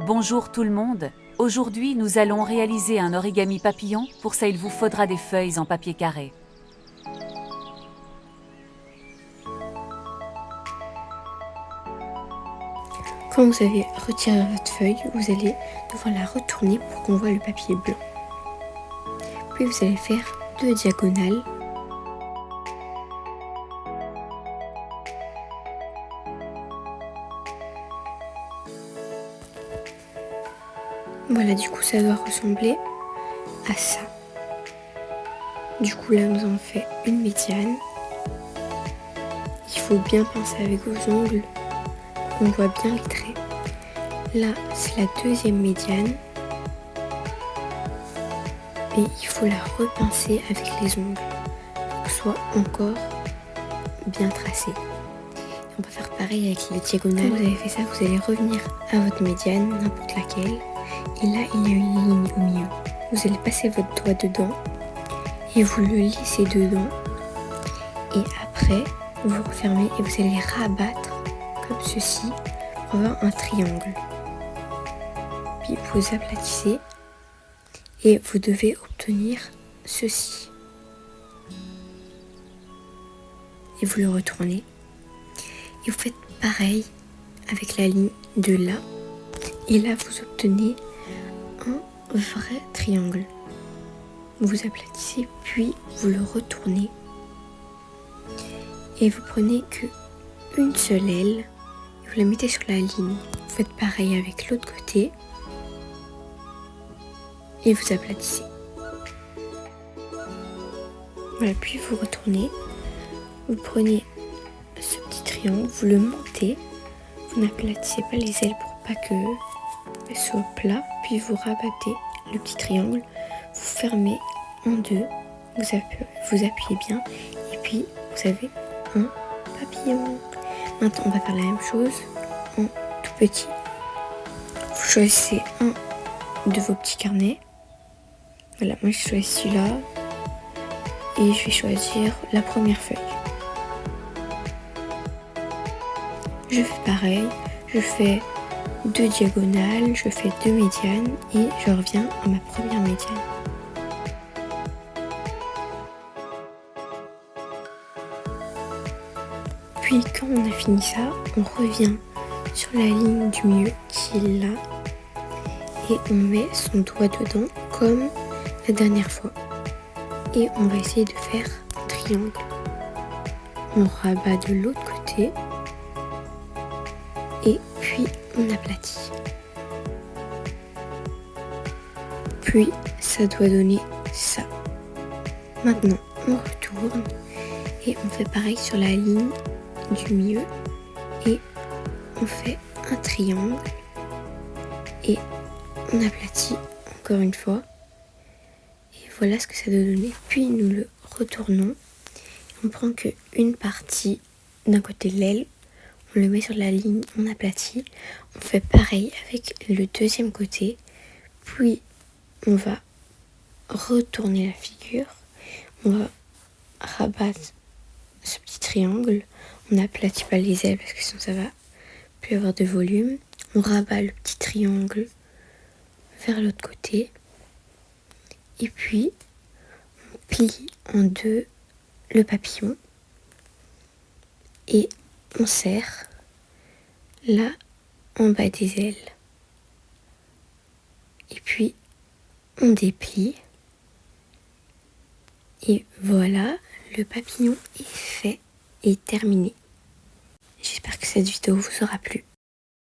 Bonjour tout le monde, aujourd'hui nous allons réaliser un origami papillon, pour ça il vous faudra des feuilles en papier carré. Quand vous avez retiré votre feuille, vous allez devoir la retourner pour qu'on voit le papier blanc. Puis vous allez faire 2 diagonales. Voilà, du coup ça doit ressembler à ça. Du coup là nous avons fait une médiane. Il faut bien pincer avec vos ongles. On voit bien les traits. Là c'est la deuxième médiane. Et il faut la repincer avec les ongles pour que ce soit encore bien tracé. On va faire pareil avec les diagonales. Quand vous avez fait ça, vous allez revenir à votre médiane, n'importe laquelle. Et là, il y a une ligne au milieu. Vous allez passer votre doigt dedans et vous le lissez dedans. Et après, vous refermez et vous allez rabattre comme ceci pour avoir un triangle. Puis vous aplatissez et vous devez obtenir ceci. Et vous le retournez. Et vous faites pareil avec la ligne de là. Et là, vous obtenez un vrai triangle. Vous aplatissez, puis vous le retournez. Et vous prenez une seule aile. Et vous la mettez sur la ligne. Vous faites pareil avec l'autre côté. Et vous aplatissez. Voilà, puis vous retournez. Vous prenez ce petit triangle, vous le montez. Vous n'aplatissez pas les ailes pour pas que soit plat, puis vous rabattez le petit triangle, vous fermez en deux, vous appuyez bien, et puis vous avez un papillon. Maintenant on va faire la même chose en tout petit. Vous choisissez un de vos petits carnets. Voilà, moi je choisis celui-là, et je vais choisir la première feuille. Je fais pareil, je fais 2 diagonales, je fais 2 médianes et je reviens à ma première médiane. Puis quand on a fini ça, on revient sur la ligne du milieu qui est là et on met son doigt dedans comme la dernière fois. Et on va essayer de faire un triangle. On rabat de l'autre côté et puis on aplatit. Puis ça doit donner ça. Maintenant on retourne et on fait pareil sur la ligne du milieu et on fait un triangle et on aplatit encore une fois et voilà ce que ça doit donner. Puis nous le retournons, on prend qu'une partie d'un côté de l'aile, on le met sur la ligne, on aplatit, on fait pareil avec le deuxième côté, puis on va retourner la figure, on va rabattre ce petit triangle, on n'aplatit pas les ailes parce que sinon ça va plus avoir de volume, on rabat le petit triangle vers l'autre côté, et puis on plie en deux le papillon, et on serre là en bas des ailes. Et puis on déplie. Et voilà, le papillon est fait et terminé. J'espère que cette vidéo vous aura plu.